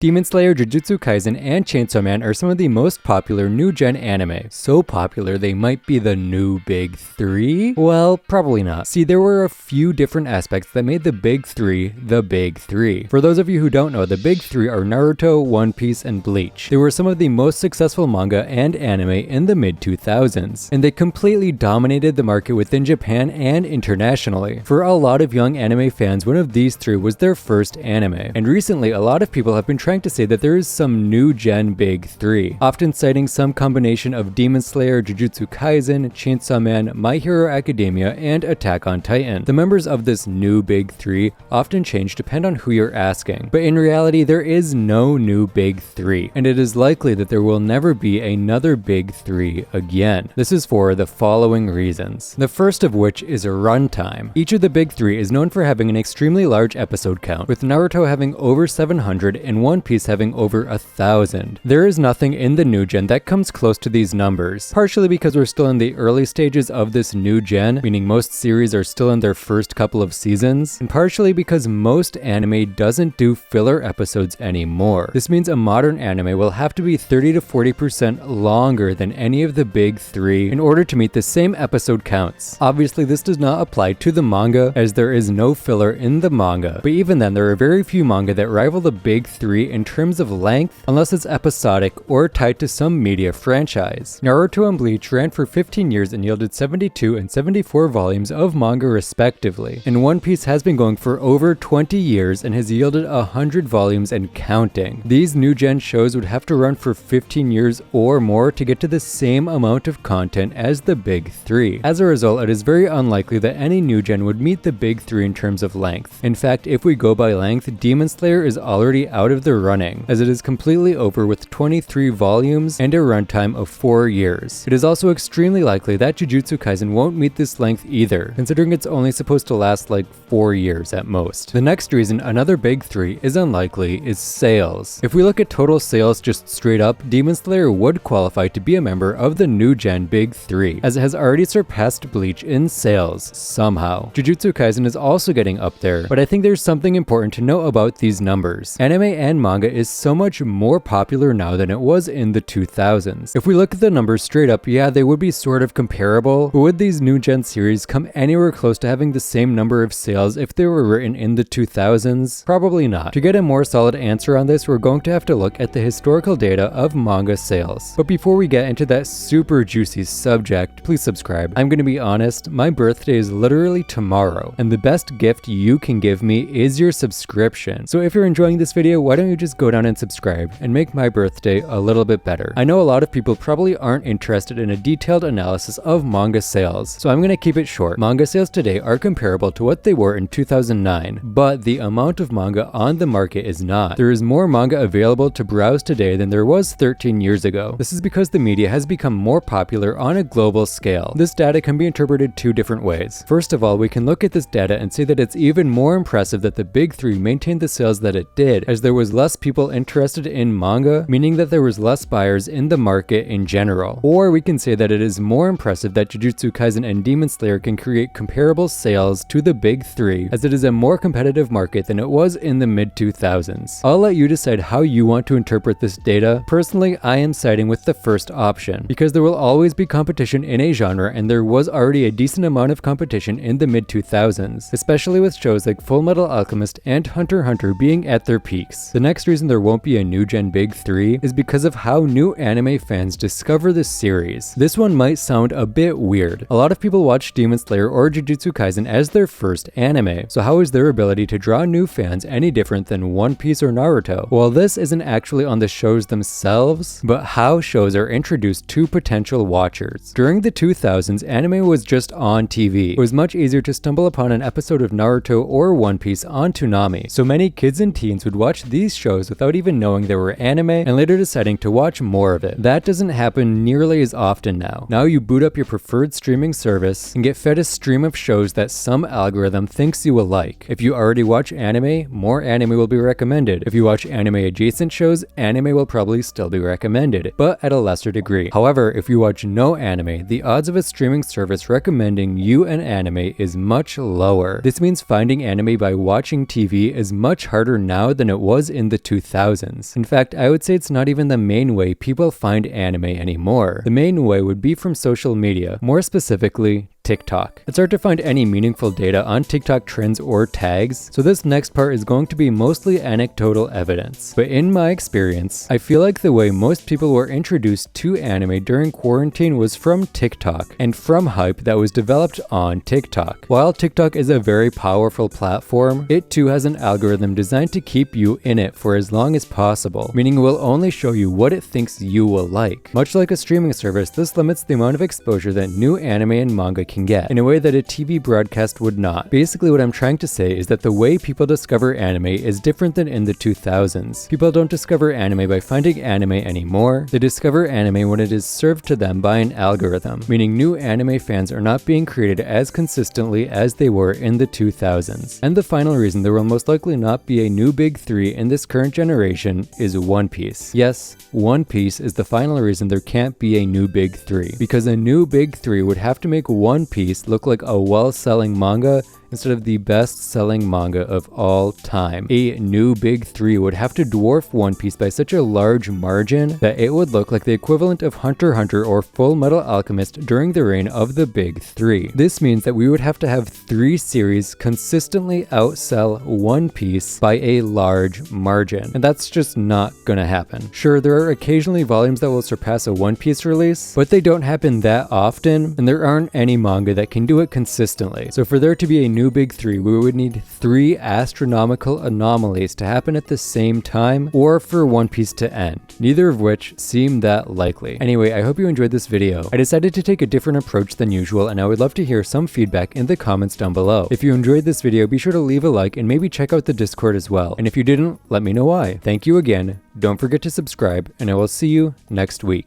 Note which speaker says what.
Speaker 1: Demon Slayer, Jujutsu Kaisen, and Chainsaw Man are some of the most popular new-gen anime. So popular they might be the new big three? Well, probably not. See, there were a few different aspects that made the big three the big three. For those of you who don't know, the big three are Naruto, One Piece, and Bleach. They were some of the most successful manga and anime in the mid-2000s, and they completely dominated the market within Japan and internationally. For a lot of young anime fans, one of these three was their first anime, and recently a lot of people have been trying to say that there is some new gen big three, often citing some combination of Demon Slayer, Jujutsu Kaisen, Chainsaw Man, My Hero Academia, and Attack on Titan. The members of this new big three often change depending on who you're asking, but in reality there is no new big three, and it is likely that there will never be another big three again. This is for the following reasons. The first of which is runtime. Each of the big three is known for having an extremely large episode count, with Naruto having over 700 and One Piece having over 1,000. There is nothing in the new gen that comes close to these numbers, partially because we're still in the early stages of this new gen, meaning most series are still in their first couple of seasons, and partially because most anime doesn't do filler episodes anymore. This means a modern anime will have to be 30 to 40% longer than any of the big three in order to meet the same episode counts. Obviously, this does not apply to the manga, as there is no filler in the manga, but even then there are very few manga that rival the big three in terms of length, unless it's episodic or tied to some media franchise. Naruto and Bleach ran for 15 years and yielded 72 and 74 volumes of manga respectively, and One Piece has been going for over 20 years and has yielded 100 volumes and counting. These new gen shows would have to run for 15 years or more to get to the same amount of content as the big three. As a result, it is very unlikely that any new gen would meet the big three in terms of length. In fact, if we go by length, Demon Slayer is already out of the running, as it is completely over with 23 volumes and a runtime of 4 years. It is also extremely likely that Jujutsu Kaisen won't meet this length either, considering it's only supposed to last like 4 years at most. The next reason another big three is unlikely is sales. If we look at total sales just straight up, Demon Slayer would qualify to be a member of the new gen big three, as it has already surpassed Bleach in sales somehow. Jujutsu Kaisen is also getting up there, but I think there's something important to know about these numbers. Anime and manga is so much more popular now than it was in the 2000s. If we look at the numbers straight up, yeah, they would be sort of comparable, but would these new gen series come anywhere close to having the same number of sales if they were written in the 2000s? Probably not. To get a more solid answer on this, we're going to have to look at the historical data of manga sales. But before we get into that super juicy subject, please subscribe. I'm gonna be honest, my birthday is literally tomorrow, and the best gift you can give me is your subscription. So if you're enjoying this video, why don't you just go down and subscribe and make my birthday a little bit better. I know a lot of people probably aren't interested in a detailed analysis of manga sales, so I'm gonna keep it short. Manga sales today are comparable to what they were in 2009, but the amount of manga on the market is not. There is more manga available to browse today than there was 13 years ago. This is because the media has become more popular on a global scale. This data can be interpreted two different ways. First of all, we can look at this data and say that it's even more impressive that the big three maintained the sales that it did, as there was less people interested in manga, meaning that there was less buyers in the market in general. Or we can say that it is more impressive that Jujutsu Kaisen and Demon Slayer can create comparable sales to the big three, as it is a more competitive market than it was in the mid-2000s. I'll let you decide how you want to interpret this data. Personally, I am siding with the first option, because there will always be competition in a genre, and there was already a decent amount of competition in the mid-2000s, especially with shows like Fullmetal Alchemist and Hunter x Hunter being at their peaks. The next reason there won't be a new gen big three is because of how new anime fans discover the series. This one might sound a bit weird. A lot of people watch Demon Slayer or Jujutsu Kaisen as their first anime, so how is their ability to draw new fans any different than One Piece or Naruto? Well, this isn't actually on the shows themselves, but how shows are introduced to potential watchers. During the 2000s, anime was just on TV. It was much easier to stumble upon an episode of Naruto or One Piece on Toonami, so many kids and teens would watch these shows without even knowing they were anime and later deciding to watch more of it. That doesn't happen nearly as often now. Now you boot up your preferred streaming service and get fed a stream of shows that some algorithm thinks you will like. If you already watch anime, more anime will be recommended. If you watch anime adjacent shows, anime will probably still be recommended, but at a lesser degree. However, if you watch no anime, the odds of a streaming service recommending you an anime is much lower. This means finding anime by watching TV is much harder now than it was in the 2000s. In fact, I would say it's not even the main way people find anime anymore. The main way would be from social media, more specifically, TikTok. It's hard to find any meaningful data on TikTok trends or tags, so this next part is going to be mostly anecdotal evidence. But in my experience, I feel like the way most people were introduced to anime during quarantine was from TikTok, and from hype that was developed on TikTok. While TikTok is a very powerful platform, it too has an algorithm designed to keep you in it for as long as possible, meaning it will only show you what it thinks you will like. Much like a streaming service, this limits the amount of exposure that new anime and manga can get, in a way that a TV broadcast would not. Basically, what I'm trying to say is that the way people discover anime is different than in the 2000s. People don't discover anime by finding anime anymore. They discover anime when it is served to them by an algorithm, meaning new anime fans are not being created as consistently as they were in the 2000s. And the final reason there will most likely not be a new big three in this current generation is One Piece. Yes, One Piece is the final reason there can't be a new big three, because a new big three would have to make One Piece look like a well-selling manga instead of the best-selling manga of all time. A new big three would have to dwarf One Piece by such a large margin that it would look like the equivalent of Hunter x Hunter or Full Metal Alchemist during the reign of the big three. This means that we would have to have 3 series consistently outsell One Piece by a large margin, and that's just not gonna happen. Sure, there are occasionally volumes that will surpass a One Piece release, but they don't happen that often, and there aren't any manga that can do it consistently. So for there to be a new big three, we would need 3 astronomical anomalies to happen at the same time, or for One Piece to end, neither of which seem that likely. Anyway, I hope you enjoyed this video. I decided to take a different approach than usual, and I would love to hear some feedback in the comments down below. If you enjoyed this video, be sure to leave a like and maybe check out the Discord as well. And if you didn't, let me know why. Thank you again, don't forget to subscribe, and I will see you next week.